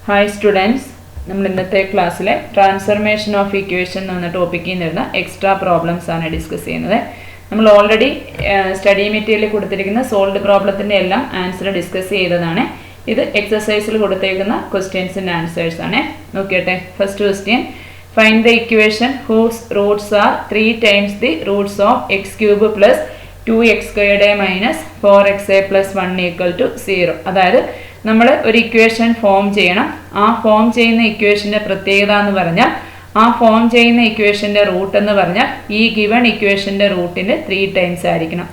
Hi students, നമ്മൾ ഇന്നത്തെ ക്ലാസ്സിലെ ട്രാൻസ്ഫർമേഷൻ ഓഫ് ഇക്വേഷൻ എന്ന ടോപ്പിക്കിൽ നിന്ന് എക്സ്ട്രാ പ്രോബ്ലംസ് ആണ് ഡിസ്കസ് ചെയ്യുന്നത്. നമ്മൾ ഓൾറെഡി സ്റ്റഡി മെറ്റീരിയലിൽ കൊടുത്തിരിക്കുന്ന സോൾവ്ഡ് പ്രോബ്ലത്തിൻ്റെ എല്ലാം ആൻസർ ഡിസ്കസ് ചെയ്തതാണ്. ഇത് എക്സസൈസിൽ കൊടുത്തിരിക്കുന്ന ക്വസ്റ്റ്യൻസിൻ്റെ ആൻസേഴ്സ് ആണ്. നോക്കിയട്ടെ. First question, find the equation whose roots are 3 times the roots of x cube plus 2x squared minus 4xa plus 1 equal to 0. അതായത് നമ്മൾ ഒരു ഇക്വേഷൻ ഫോം ചെയ്യണം. ആ ഫോം ചെയ്യുന്ന ഇക്വേഷൻ്റെ പ്രത്യേകത എന്ന് പറഞ്ഞാൽ ആ ഫോം ചെയ്യുന്ന ഇക്വേഷൻ്റെ റൂട്ട് എന്ന് പറഞ്ഞാൽ ഈ ഗിവൺ ഇക്വേഷൻ്റെ റൂട്ടിൻ്റെ 3 times ആയിരിക്കണം.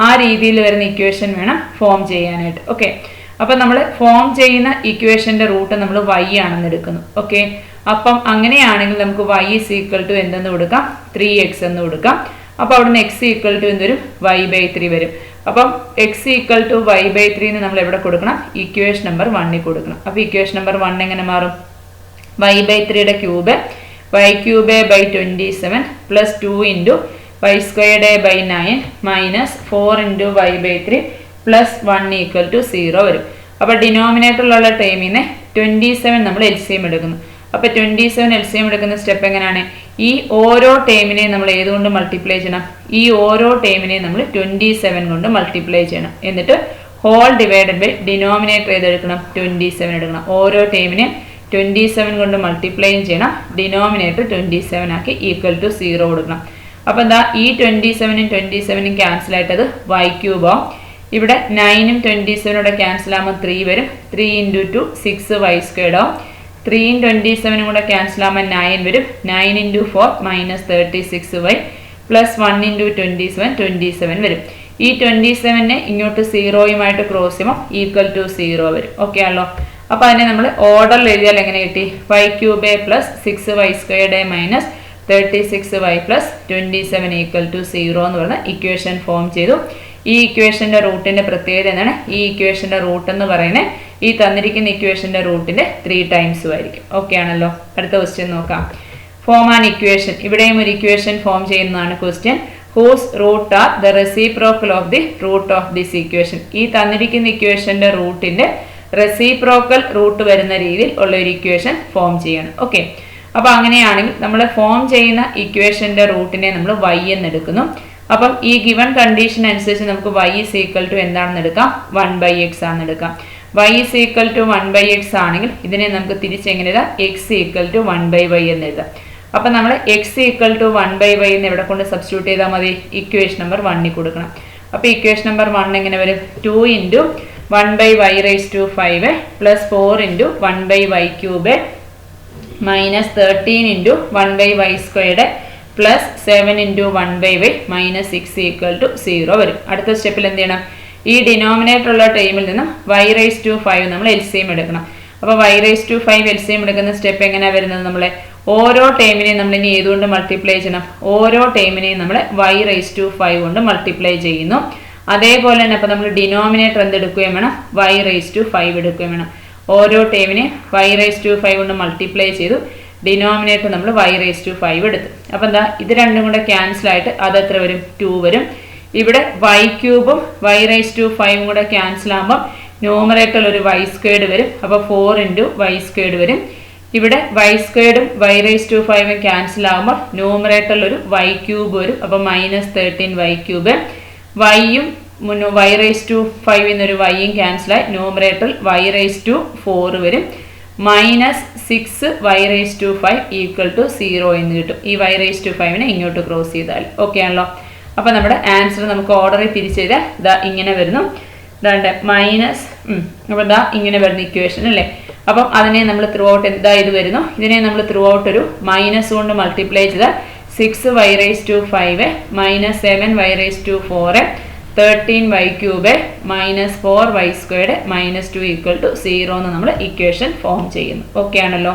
ആ രീതിയിൽ വരുന്ന ഇക്വേഷൻ വേണം ഫോം ചെയ്യാനായിട്ട്. ഓക്കെ, അപ്പം നമ്മൾ ഫോം ചെയ്യുന്ന ഇക്വേഷൻ്റെ റൂട്ട് നമ്മൾ y ആണെന്ന് എടുക്കുന്നു. ഓക്കെ, അപ്പം അങ്ങനെയാണെങ്കിൽ നമുക്ക് y is equal to എന്തെന്ന് കൊടുക്കാം, 3x എന്ന് കൊടുക്കാം. അപ്പോൾ അവിടുന്ന് x equal to എന്ത് വരും, y/3 വരും. അപ്പം x equal to y/3 നമ്മൾ എവിടെ കൊടുക്കണം, ഇക്വേഷൻ നമ്പർ 1 കൊടുക്കണം. അപ്പോൾ ഇക്വേഷൻ നമ്പർ 1 എങ്ങനെ മാറും, y/3 cube y³/27 plus 2 into y²/9 minus 4 into y/3 plus 1 equal to 0 വരും. അപ്പോൾ ഡിനോമിനേറ്ററിലുള്ള ടൈമിനെ 27 നമ്മൾ LCM എടുക്കുന്നു. അപ്പോൾ 27 LCM എടുക്കുന്ന സ്റ്റെപ്പ് എങ്ങനെയാണ്, ഈ ഓരോ ടേമിനെയും നമ്മൾ ഏതുകൊണ്ട് മൾട്ടിപ്ലൈ ചെയ്യണം, ഈ ഓരോ ടേമിനെയും നമ്മൾ 27 കൊണ്ട് മൾട്ടിപ്ലൈ ചെയ്യണം. എന്നിട്ട് ഹോൾ ഡിവൈഡഡ് ബൈ ഡിനോമിനേറ്റർ ഏതെടുക്കണം, 27 എടുക്കണം. ഓരോ ടേമിനെയും 27 കൊണ്ട് മൾട്ടിപ്ലൈയും ചെയ്യണം, ഡിനോമിനേറ്റർ 27 ആക്കി ഈക്വൽ ടു 0 കൊടുക്കണം. അപ്പോൾ എന്താ, ഈ 27ഉം 27ഉം ക്യാൻസൽ ആയിട്ടത് y³ ആവും. ഇവിടെ 9ഉം 27 ക്യാൻസൽ ആകുമ്പോൾ 3 വരും. 3 ഇൻറ്റു 2 6 y² ആവും. 3ഉം 27ഉം കൂടെ ക്യാൻസൽ ആകുമ്പോൾ 9 വരും. 9 into 4 minus 36y plus 1 into 27 വരും. ഈ 27നെ ഇങ്ങോട്ട് 0യുമായിട്ട് ക്രോസ് ചെയ്യുമ്പോൾ ഈക്വൽ ടു 0 വരും. ഓക്കെ ആണല്ലോ. അപ്പോൾ അതിനെ നമ്മൾ ഓർഡറിൽ എഴുതിയാൽ എങ്ങനെ കിട്ടി, y³ plus 6y² minus 36y plus 27 equal to 0 എന്ന് പറഞ്ഞ ഇക്വേഷൻ ഫോം ചെയ്തു. ഈ ഇക്വേഷൻ്റെ റൂട്ടിൻ്റെ പ്രത്യേകത എന്താണ്, ഈ ഇക്വേഷൻ്റെ റൂട്ട് എന്ന് പറയുന്നത് ഈ തന്നിരിക്കുന്ന ഇക്വേഷൻ്റെ റൂട്ടിൻ്റെ 3 times ആയിരിക്കും. ഓക്കെ ആണല്ലോ. അടുത്ത ക്വസ്റ്റ്യൻ നോക്കാം. Form an equation. ഇവിടെയും ഒരു ഇക്വേഷൻ ഫോം ചെയ്യുന്നതാണ് question. Whose root are the reciprocal of the root of this equation. ഈ തന്നിരിക്കുന്ന ഇക്വേഷൻ്റെ റൂട്ടിൻ്റെ റെസിപ്രോക്കൽ റൂട്ട് വരുന്ന രീതിയിൽ ഉള്ള ഒരു ഇക്വേഷൻ ഫോം ചെയ്യണം. ഓക്കെ, അപ്പോൾ അങ്ങനെയാണെങ്കിൽ നമ്മൾ ഫോം ചെയ്യുന്ന ഇക്വേഷൻ്റെ റൂട്ടിനെ നമ്മൾ y എന്ന് എടുക്കുന്നു. അപ്പം ഈ ഗിവൺ കണ്ടീഷൻ അനുസരിച്ച് നമുക്ക് y is equal to എന്താണെന്ന് എടുക്കാം, 1/x ആണെന്ന് എടുക്കാം. y is equal to 1/x ആണെങ്കിൽ ഇതിനെ നമുക്ക് തിരിച്ചെങ്ങനെ എഴുതാം, x equal to 1/y എന്ന് എഴുതാം. അപ്പം നമ്മൾ x equal to 1/y എന്ന് എവിടെ കൊണ്ട് സബ്സ്റ്റിറ്റ്യൂട്ട് ചെയ്താൽ മതി, ഇക്വേഷൻ നമ്പർ 1 കൊടുക്കണം. അപ്പോൾ ഇക്വേഷൻ നമ്പർ 1 എങ്ങനെ വരും, 2 into 1/y⁵5 plus 4 into 1/y³ minus 13 into 1/y² plus 7 into 1/y minus 6 equal to 0 വരും. അടുത്ത സ്റ്റെപ്പിൽ എന്ത് ചെയ്യണം, ഈ ഡിനോമിനേറ്റർ ഉള്ള ടൈമിൽ നിന്നും y⁵5 നമ്മൾ LCM എടുക്കണം. അപ്പോൾ y⁵5 LCM എടുക്കുന്ന സ്റ്റെപ്പ് എങ്ങനെയാണ് വരുന്നത്, നമ്മളെ ഓരോ ടൈമിനെയും നമ്മൾ ഇനി ഏതുകൊണ്ട് മൾട്ടിപ്ലൈ ചെയ്യണം, ഓരോ ടൈമിനെയും നമ്മൾ y⁵5 കൊണ്ട് മൾട്ടിപ്ലൈ ചെയ്യുന്നു. അതേപോലെ തന്നെ അപ്പോൾ നമ്മൾ ഡിനോമിനേറ്റർ എന്തെടുക്കുകയും വേണം, y⁵5 എടുക്കുകയും വേണം. ഓരോ ടൈമിനെയും y⁵5 കൊണ്ട് മൾട്ടിപ്ലൈ ചെയ്തു, ഡിനോമിനേറ്റർ നമ്മൾ y⁵5 എടുത്തു. അപ്പോൾ എന്താ, ഇത് രണ്ടും കൂടെ ക്യാൻസൽ ആയിട്ട് അത് എത്ര വരും, 2 വരും. ഇവിടെ y³ y⁵5 കൂടെ ക്യാൻസൽ ആകുമ്പോൾ ന്യൂമറേറ്ററിൽ ഒരു y² വരും. അപ്പോൾ 4 ഇൻറ്റു y² വരും. ഇവിടെ y² y⁵5 ക്യാൻസൽ ആകുമ്പോൾ ന്യൂമറേറ്ററിൽ ഒരു y³ വരും. അപ്പോൾ മൈനസ് 13y³. yയും y⁵5 എന്നൊരു yയും ക്യാൻസലായി ന്യൂമറേറ്ററിൽ y⁴ വരും. മൈനസ് 6 y⁵5 ഈക്വൽ ടു 0 എന്ന് കിട്ടും. ഈ y⁵5നെ ഇങ്ങോട്ട് ക്രോസ് ചെയ്താൽ. ഓക്കെ ആണല്ലോ. അപ്പോൾ നമ്മുടെ ആൻസർ നമുക്ക് ഓർഡറിൽ തിരിച്ചെഴുതാം. ഇതാ ഇങ്ങനെ വരുന്നു, ഇതാണ്ട് മൈനസ് അപ്പോൾ ഇതാ ഇങ്ങനെ വരുന്ന ഇക്വേഷൻ അല്ലേ. അപ്പം അതിനെ നമ്മൾ ത്രൂ ഔട്ട് എന്താ ഇത് വരുന്നു, ഇതിനെ നമ്മൾ ത്രൂ ഔട്ട് ഒരു മൈനസ് കൊണ്ട് മൾട്ടിപ്ലൈ ചെയ്താൽ 6y⁵5 minus 7y⁴ 13y³ minus 4y² minus 2 equal to 0 എന്ന് നമ്മൾ ഇക്വേഷൻ ഫോം ചെയ്യുന്നു. ഓക്കെ ആണല്ലോ.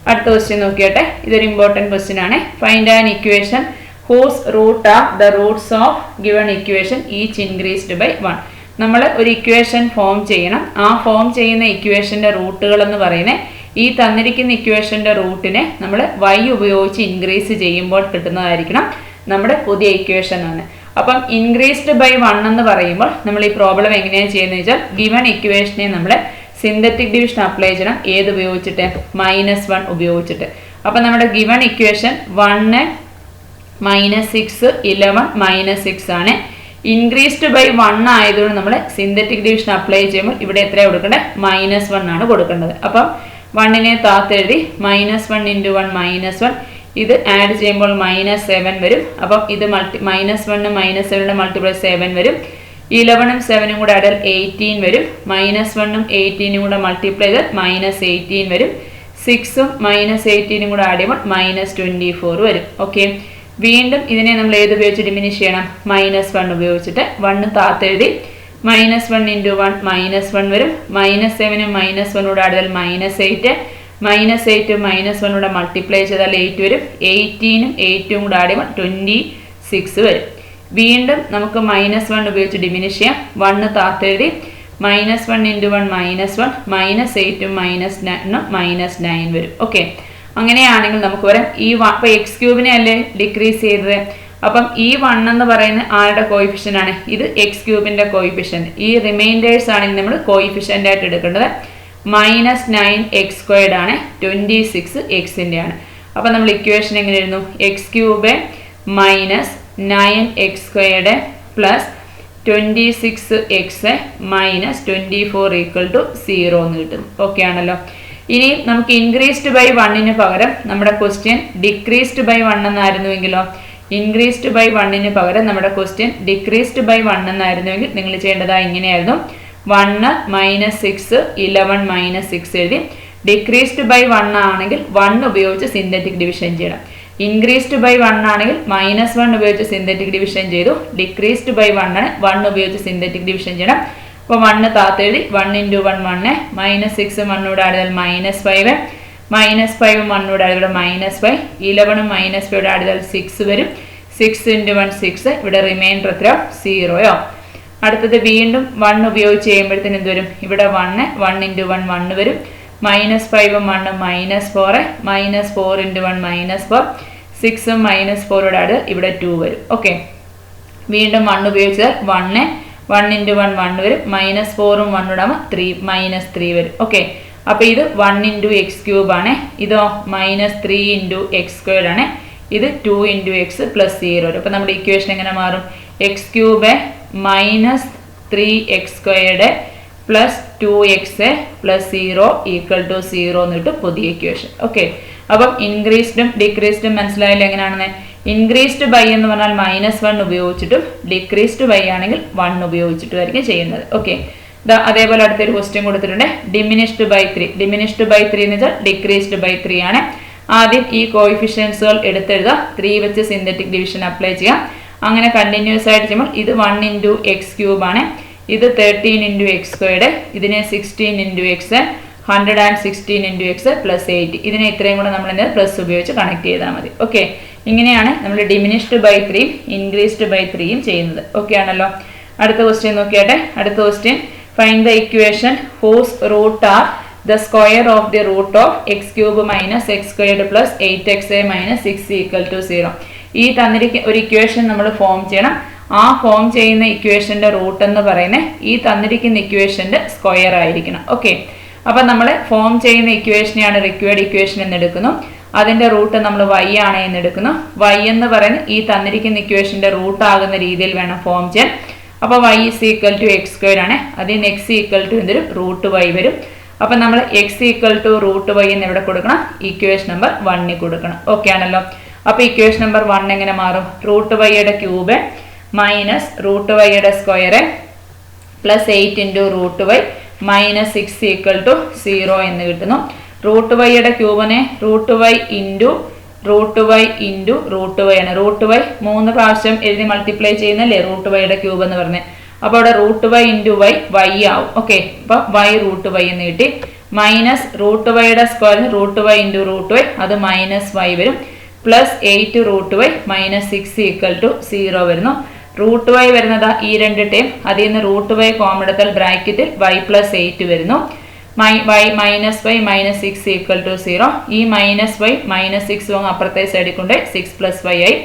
അടുത്ത ക്വസ്റ്റ്യൻ നോക്കിയാട്ടെ. ഇതൊരു ഇമ്പോർട്ടൻറ്റ് ക്വസ്റ്റ്യൻ ആണ്. Find an equation whose root are the roots of given equation each increased by 1. നമ്മൾ ഒരു ഇക്വേഷൻ ഫോം ചെയ്യണം. ആ ഫോം ചെയ്യുന്ന ഇക്വേഷൻ്റെ റൂട്ടുകൾ എന്ന് പറയുന്നത് ഈ തന്നിരിക്കുന്ന ഇക്വേഷൻ്റെ റൂട്ടിനെ നമ്മൾ y ഉപയോഗിച്ച് ഇൻക്രീസ് ചെയ്യുമ്പോൾ കിട്ടുന്നതായിരിക്കണം നമ്മുടെ പുതിയ ഇക്വേഷൻ ആണ്. അപ്പം ഇൻക്രീസ്ഡ് ബൈ 1 എന്ന് പറയുമ്പോൾ നമ്മൾ ഈ പ്രോബ്ലം എങ്ങനെയാണ് ചെയ്യുന്നത് വെച്ചാൽ ഗിവൺ ഇക്വേഷനെ നമ്മൾ സിന്തറ്റിക് ഡിവിഷൻ അപ്ലൈ ചെയ്യണം. ഏത് ഉപയോഗിച്ചിട്ട്? -1 ഉപയോഗിച്ചിട്ട്. അപ്പം നമ്മുടെ ഗിവൺ ഇക്വേഷൻ 1 -6 11 -6 ആണ്. ഇൻക്രീസ്ഡ് ബൈ 1 ആയതുകൊണ്ട് നമ്മൾ സിന്തറ്റിക് ഡിവിഷൻ അപ്ലൈ ചെയ്യുമ്പോൾ ഇവിടെ എത്രയാണ് കൊടുക്കേണ്ടത്? -1 ആണ് കൊടുക്കേണ്ടത്. അപ്പം 1നെ താത്തെഴുതി -1 × 1 -1, ഇത് ആഡ് ചെയ്യുമ്പോൾ -7 വരും. അപ്പം ഇത് -1 -7 മൾട്ടിപ്ലൈ 7 വരും. 11ഉം 7ഉം കൂടെ ആഡ് 18 വരും. -1ഉം 18ഉം കൂടെ മൾട്ടിപ്ലൈ ചെയ്താൽ -18 വരും. 6ഉം -18ഉം കൂടെ ആഡ് ചെയ്യുമ്പോൾ -24 വരും. ഓക്കെ, വീണ്ടും ഇതിനെ നമ്മൾ ഏത് ഉപയോഗിച്ച് ഡിമിനിഷ് ചെയ്യണം? -1 ഉപയോഗിച്ചിട്ട്. 1 താത്തെഴുതി -1 × 1 -1 വരും. -7ഉം -1 കൂടെ ആഡ് ചെയ്താൽ -8, -8ഉം -1 കൂടെ മൾട്ടിപ്ലൈ ചെയ്താൽ 8 വരും. 18ഉം 8ഉം കൂടെ ആഡ് ചെയ്യുമ്പോൾ 26 വരും. വീണ്ടും നമുക്ക് -1 ഉപയോഗിച്ച് ഡിമിനിഷ് ചെയ്യാം. 1 താത്തെഴുതി -1 × 1 -1, -8ഉം -9ഉം -9 വരും. ഓക്കെ, അങ്ങനെയാണെങ്കിൽ നമുക്ക് പറയാം ഈ അപ്പോൾ x³ അല്ലേ ഡിക്രീസ് ചെയ്തത്. അപ്പം ഈ 1 എന്ന് പറയുന്ന ആരുടെ കോയിഫിഷ്യൻ്റ് ആണ്? ഇത് x³ കോയിഫിഷ്യൻ്റ്. ഈ റിമൈൻഡേഴ്സ് ആണെങ്കിൽ നമ്മൾ കോയിഫിഷ്യൻ്റ് ആയിട്ട് എടുക്കേണ്ടത് -9x² ആണ്. 26 x-ൻ്റെ ആണ്. അപ്പം നമ്മൾ ഇക്വേഷൻ എങ്ങനെ എഴുതുന്നു? x³ -9x² പ്ലസ് 26x -24 0 എന്ന് കിട്ടുന്നു. ഓക്കെ ആണല്ലോ. ഇനി നമുക്ക് ഇൻക്രീസ്ഡ് ബൈ 1ന് പകരം നമ്മുടെ ക്വസ്റ്റ്യൻ ഡിക്രീസ്ഡ് ബൈ 1 എന്നായിരുന്നുവെങ്കിലോ? ഇൻക്രീസ്ഡ് ബൈ 1ന് പകരം നമ്മുടെ ക്വസ്റ്റ്യൻ ഡിക്രീസ്ഡ് ബൈ 1 എന്നായിരുന്നുവെങ്കിൽ നിങ്ങൾ ചെയ്യേണ്ടതായി ഇങ്ങനെയായിരുന്നു. 1 -6 11 -6 എഴുതി. ഡിക്രീസ്ഡ് ബൈ 1 ആണെങ്കിൽ 1 ഉപയോഗിച്ച് സിന്തറ്റിക് ഡിവിഷൻ ചെയ്യണം. ഇൻക്രീസ്ഡ് ബൈ 1 ആണെങ്കിൽ -1 ഉപയോഗിച്ച് സിന്തറ്റിക് ഡിവിഷൻ ചെയ്തു. ഡിക്രീസ്ഡ് ബൈ 1 ആണ്, 1 ഉപയോഗിച്ച് സിന്തറ്റിക് ഡിവിഷൻ ചെയ്യണം. അപ്പോൾ 1 താത്തെഴുതി 1 × 1 1, -6 1 കൂടെ ആഡ് ചെയ്താൽ -5, -5ഉം 1 കൂടെ ആഡ് ചെയ്താൽ -5, 11ഉം -5 ആഡ് ചെയ്താൽ 6 വരും. 6 × 1 6, ഇവിടെ റിമൈൻഡർ എത്ര? 0. അടുത്തത് വീണ്ടും 1 ഉപയോഗിച്ച് ചെയ്യുമ്പോഴത്തേന് എന്ത് വരും? ഇവിടെ 1 × 1 1 വരും. -5ഉം 1ഉം -4, -4 × 1 -4, 6ഉം -4 ആഡ് ഇവിടെ 2 വരും. ഓക്കെ, വീണ്ടും 1 ഉപയോഗിച്ചാൽ 1 × 1 1 വരും. -4ഉം 1 ഇടാകുമ്പോൾ 3 വരും. ഓക്കെ, അപ്പോൾ ഇത് 1 × x³ ആണ്. ഇതോ -3 × x² ആണ്. ഇത് 2 × x + 0 വരും. അപ്പോൾ നമ്മുടെ ഇക്വേഷൻ എങ്ങനെ മാറും? x³ -3x² plus 2x plus 0 = 0 എന്ന് കിട്ടും പുതിയ ഇക്വേഷൻ. ഓക്കെ, അപ്പം ഇൻക്രീസ്ഡും ഡിക്രീസ്ഡും മനസ്സിലായില്ല എങ്ങനെയാണെന്ന്? ഇൻക്രീസ്ഡ് ബൈ എന്ന് പറഞ്ഞാൽ -1 ഉപയോഗിച്ചിട്ടും ഡിക്രീസ്ഡ് ബൈ ആണെങ്കിൽ 1 ഉപയോഗിച്ചിട്ടുമായിരിക്കും ചെയ്യുന്നത്. ഓക്കെ, അതേപോലെ അടുത്തൊരു ക്വസ്റ്റ്യൻ കൊടുത്തിട്ടുണ്ട്. Diminished by 3. ഡിമിനിഷ്ഡ് ബൈ 3 എന്ന് വെച്ചാൽ ഡിക്രീസ്ഡ് ബൈ 3 ആണ്. ആദ്യം ഈ കോയിഫിഷ്യൻസുകൾ എടുത്തെഴുതുക. 3 വെച്ച് സിന്തറ്റിക് ഡിവിഷൻ അപ്ലൈ ചെയ്യാം. അങ്ങനെ കണ്ടിന്യൂസ് ആയിട്ട് ചെയ്യുമ്പോൾ ഇത് 1 × x³ ആണ്. ഇത് 13 × x², ഇതിനെ 16 × x, 116 × x + 8. ഇതിനെ ഇത്രയും കൂടെ നമ്മൾ പ്ലസ് ഉപയോഗിച്ച് കണക്ട് ചെയ്താൽ മതി. ഓക്കെ, ഇങ്ങനെയാണ് നമ്മൾ ഡിമിനിഷ്ഡ് ബൈ 3 ഇൻക്രീസ്ഡ് ബൈ 3 ചെയ്യുന്നത്. ഓക്കെ ആണല്ലോ. അടുത്ത ക്വസ്റ്റ്യൻ നോക്കിയാട്ടെ. അടുത്ത question, find the equation whose root are the square of the root of x³ - x² + 8xa - 6 = 0. ഈ തന്നിരിക്കുന്ന ഒരു ഇക്വേഷൻ നമ്മൾ ഫോം ചെയ്യണം. ആ ഫോം ചെയ്യുന്ന ഇക്വേഷന്റെ റൂട്ട് എന്ന് പറയുന്നത് ഈ തന്നിരിക്കുന്ന ഇക്വേഷന്റെ സ്ക്വയർ ആയിരിക്കണം. ഓക്കെ, അപ്പം നമ്മൾ ഫോം ചെയ്യുന്ന ഇക്വേഷനെയാണ് റിക്വയർഡ് ഇക്വേഷൻ എന്ന് എടുക്കുന്നു. അതിന്റെ റൂട്ട് നമ്മൾ y ആണ് എന്ന് എടുക്കുന്നു. y എന്ന് പറയുന്നത് ഈ തന്നിരിക്കുന്ന ഇക്വേഷന്റെ റൂട്ട് ആകുന്ന രീതിയിൽ വേണം ഫോം ചെയ്യാൻ. അപ്പോൾ y = x² ആണ്. അതിന് x എന്തൊരു √y വരും. അപ്പം നമ്മൾ x √y എന്ന് എവിടെ കൊടുക്കണം? ഇക്വേഷൻ നമ്പർ 1 കൊടുക്കണം. ഓക്കെ ആണല്ലോ. അപ്പോൾ ഇക്വേഷൻ നമ്പർ 1 എങ്ങനെ മാറും? √y cube minus √y square plus 8 × √y minus 6 = 0 എന്ന് കിട്ടുന്നു. √y ക്യൂബിനെ √y × √y ആണ്. √y 3 പ്രാവശ്യം എഴുതി മൾട്ടിപ്ലൈ ചെയ്യുന്നല്ലേ √y ക്യൂബ് എന്ന് പറഞ്ഞത്. അപ്പോൾ അവിടെ √y × y ആവും. ഓക്കെ, അപ്പോൾ y √y എന്ന് കിട്ടി. Minus √y square √y × √y, അത് -y വരും. പ്ലസ് 8 √y മൈനസ് 6 = 0 വരുന്നു. √y വരുന്നത് ഈ 2 ടേം, അതിൽ നിന്ന് √y കോമൺ എടുത്താൽ ബ്രാക്കറ്റിൽ y + 8 വരുന്നു. y -y -6 = 0. ഈ -y -6 അപ്പുറത്തെ സൈഡിൽ കൊണ്ട് 6 + y ആയി.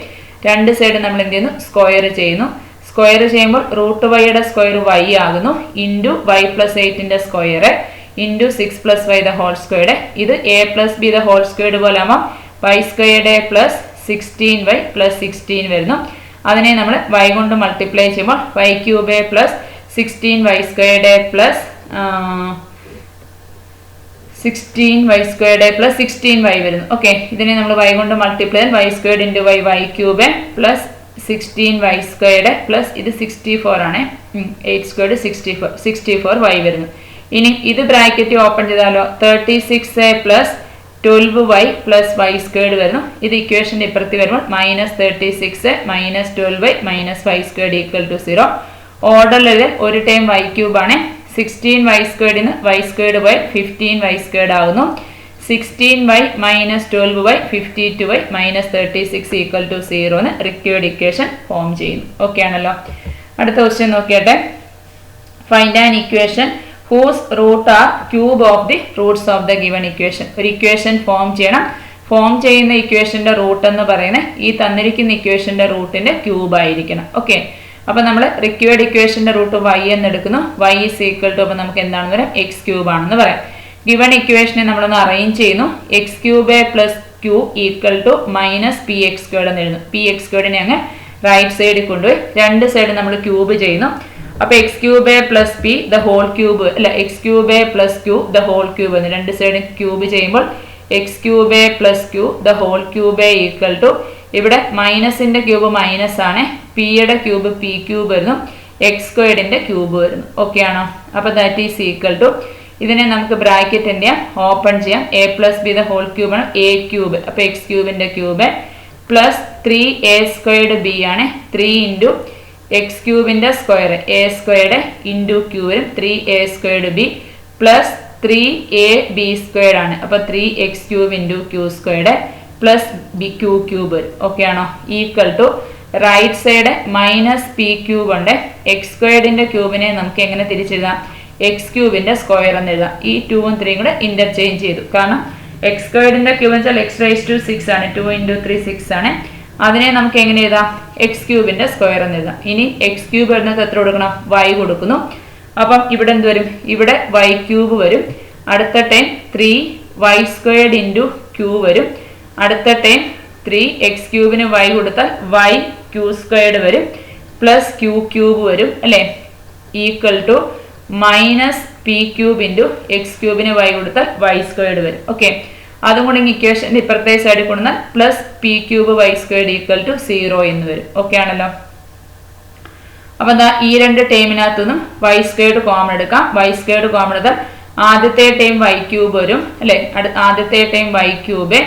രണ്ട് സൈഡ് നമ്മൾ എന്ത് ചെയ്യുന്നു? സ്ക്വയർ ചെയ്യുന്നു. സ്ക്വയർ ചെയ്യുമ്പോൾ √y സ്ക്വയർ y ആകുന്നു. × y + 8 square into 6 + y the whole squared. ഇത് a + b the whole squared പോലെ ആകുമ്പോൾ y squared plus 16y plus 16 വരുന്നു. അതിനെ നമ്മൾ y കൊണ്ട് മൾട്ടിപ്ലൈ ചെയ്യുമ്പോൾ y cube plus 16y squared plus 16y squared plus 16y വരുന്നു. ഓക്കെ, ഇതിനെ നമ്മൾ y കൊണ്ട് multiply y squared into y cube plus 16y squared plus ഇത് 64 ആണ്. 8 സ്ക്വയർഡ് 64y വരുന്നു. ഇനി ഇത് ബ്രാക്കറ്റ് ഓപ്പൺ ചെയ്താലോ 36a plus 12y plus y squared വരുന്നു. ഇത് ഇക്വേഷൻ്റെ ഇപ്പുറത്ത് വരുമ്പോൾ -36a minus 12y minus y squared equal to 0. ഓർഡറിൽ ഒരു ടൈം y ക്യൂബ് ആണ്. 16y സ്ക്വയർഡിന് y സ്ക്വയർഡ് പോയി 15y സ്ക്വയർഡ് ആകുന്നു. 16y minus 12y 52y minus 36 equal to 0 എന്ന് റിക്വയർഡ് ഇക്വേഷൻ ഫോം ചെയ്യുന്നു. ഓക്കെ ആണല്ലോ. അടുത്ത ക്വസ്റ്റ്യൻ നോക്കിയട്ടെ. Find an equation whose root are cube of the roots of the given equation. ഒരു equation form ചെയ്യണം. Form ചെയ്യുന്ന ഇക്വേഷൻ്റെ root എന്ന് പറയുന്നത് ഈ തന്നിരിക്കുന്ന ഇക്വേഷൻ്റെ റൂട്ടിൻ്റെ ക്യൂബ് ആയിരിക്കണം. ഓക്കെ, അപ്പോൾ നമ്മൾ റിക്വയർഡ് ഇക്വേഷൻ്റെ റൂട്ട് y എന്ന് എടുക്കുന്നു. y is equal to അപ്പോൾ നമുക്ക് എന്താണെന്ന് പറയാം x ക്യൂബ് ആണെന്ന് പറയാം. ഗിവൺ ഇക്വേഷനെ നമ്മളൊന്ന് അറേഞ്ച് ചെയ്യുന്നു. X cube plus Q equal to minus P X squared എന്ന് എഴുതുന്നു. പി എക്സ് സ്ക്വയർഡിനെ അങ്ങ് റൈറ്റ് സൈഡിൽ കൊണ്ടുപോയി രണ്ട് സൈഡ് നമ്മൾ ക്യൂബ് ചെയ്യുന്നു. അപ്പോൾ x cube plus p the whole cube അല്ല x cube plus q the whole cube എന്ന് രണ്ട് സൈഡ് ക്യൂബ് ചെയ്യുമ്പോൾ x cube plus q the whole cube equal to ഇവിടെ മൈനസിൻ്റെ ക്യൂബ് മൈനസ് ആണ്, പിയുടെ ക്യൂബ് പി ക്യൂബ് വരുന്നു, എക്സ് സ്ക്വയർഡിൻ്റെ ക്യൂബ് വരുന്നു. ഓക്കെ ആണോ? അപ്പോൾ ദാറ്റ് ഈസ് ഈക്വൽ ടു ഇതിനെ നമുക്ക് ബ്രാക്കറ്റ് എന്ത് ചെയ്യാം, ഓപ്പൺ ചെയ്യാം. A plus b the whole cube ആണ് എ ക്യൂബ്. അപ്പോൾ എക്സ് ക്യൂബിൻ്റെ cube plus 3a squared b ആണ് 3 ഇൻറ്റു എക്സ് ക്യൂബിൻ്റെ square a squared into q വരും 3a squared B plus 3ab squared ആണ്. അപ്പോൾ 3x cube into Q squared plus B Q cube വരും. Okay ആണോ? Equal to right side minus P cube ഉണ്ട്. X സ്ക്വയർഡിൻ്റെ ക്യൂബിനെ നമുക്ക് എങ്ങനെ തിരിച്ചെഴുതാം, എക്സ് ക്യൂബിൻ്റെ സ്ക്വയർ എന്ന് എഴുതാം. ഈ 2ഉം 3ഉം കൂടെ ഇൻ്റർചേഞ്ച് ചെയ്തു. കാരണം എക്സ് സ്ക്വയർഡിൻ്റെ ക്യൂബ് എന്ന് വെച്ചാൽ x റൈസ് ടു 6 ആണ്. 2 ഇൻറ്റു 3 6 ആണ്. അതിനെ നമുക്ക് എങ്ങനെ എഴുതാം, എക്സ് ക്യൂബിൻ്റെ സ്ക്വയർ എന്ന് എഴുതാം. ഇനി എക്സ് ക്യൂബ് വരുന്നത് എത്ര കൊടുക്കണം, y കൊടുക്കുന്നു. അപ്പം ഇവിടെ എന്ത് വരും, ഇവിടെ y ക്യൂബ് വരും. അടുത്ത time 3y squared into q വരും. അടുത്ത ടൈം 3x ക്യൂബിന് y കൊടുത്താൽ y ക്യൂ സ്ക്വയർഡ് വരും പ്ലസ് ക്യൂ ക്യൂബ് വരും അല്ലേ, equal to minus P cube into x ക്യൂബിന് y കൊടുത്താൽ y സ്ക്വയർഡ് വരും. ഓക്കെ, അതും കൂടെ ഇക്വേഷൻ ഇപ്പുറത്തെ സൈഡിൽ കൊണ്ടുവന്നാൽ plus p cube y squared equal to 0 എന്ന് വരും. ഓക്കെ ആണല്ലോ. അപ്പോൾ എന്താ ഈ രണ്ട് ടൈമിനകത്തുനിന്നും y സ്ക്വയർഡ് കോമൺ എടുക്കാം. y സ്ക്വയർഡ് കോമൺ എടുത്താൽ ആദ്യത്തെ ടൈം y ക്യൂബ് വരും അല്ലേ, ആദ്യത്തെ ടൈം y ക്യൂബ്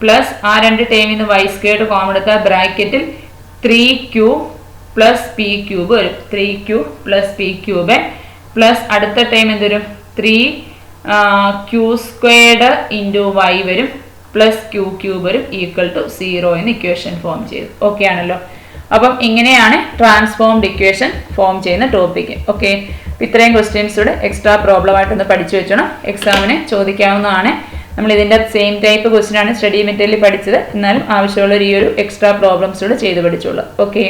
പ്ലസ് ആ രണ്ട് ടൈമിൽ നിന്ന് y സ്ക്വയർഡ് കോമൺ എടുത്താൽ ബ്രാക്കറ്റിൽ 3q പ്ലസ് പി ക്യൂബ് വരും. 3q plus p cube plus അടുത്ത ടൈം എന്ത് വരും, 3q സ്ക്വയർഡ് ഇൻറ്റു y വരും പ്ലസ് ക്യൂ ക്യൂബ് വരും ഈക്വൽ ടു 0 എന്ന് ഇക്വേഷൻ ഫോം ചെയ്തു. ഓക്കെ ആണല്ലോ. അപ്പം ഇങ്ങനെയാണ് ട്രാൻസ്ഫോംഡ് ഇക്വേഷൻ ഫോം ചെയ്യുന്ന ടോപ്പിക്ക്. ഓക്കെ, ഇത്രയും ക്വസ്റ്റ്യൻസ് കൂടെ എക്സ്ട്രാ പ്രോബ്ലം ആയിട്ടൊന്ന് പഠിച്ചു വെച്ചോണം. എക്സാമിന് ചോദിക്കാവുന്നതാണ്. നമ്മൾ ഇതിൻ്റെ സെയിം ടൈപ്പ് ക്വസ്റ്റ്യൻ ആണ് സ്റ്റഡി മെറ്റീരിയൽ പഠിച്ചത്. എന്നാലും ആവശ്യമുള്ളൊരു ഈ ഒരു എക്സ്ട്രാ പ്രോബ്ലംസ് കൂടെ ചെയ്ത് പഠിച്ചോളൂ. ഓക്കെ.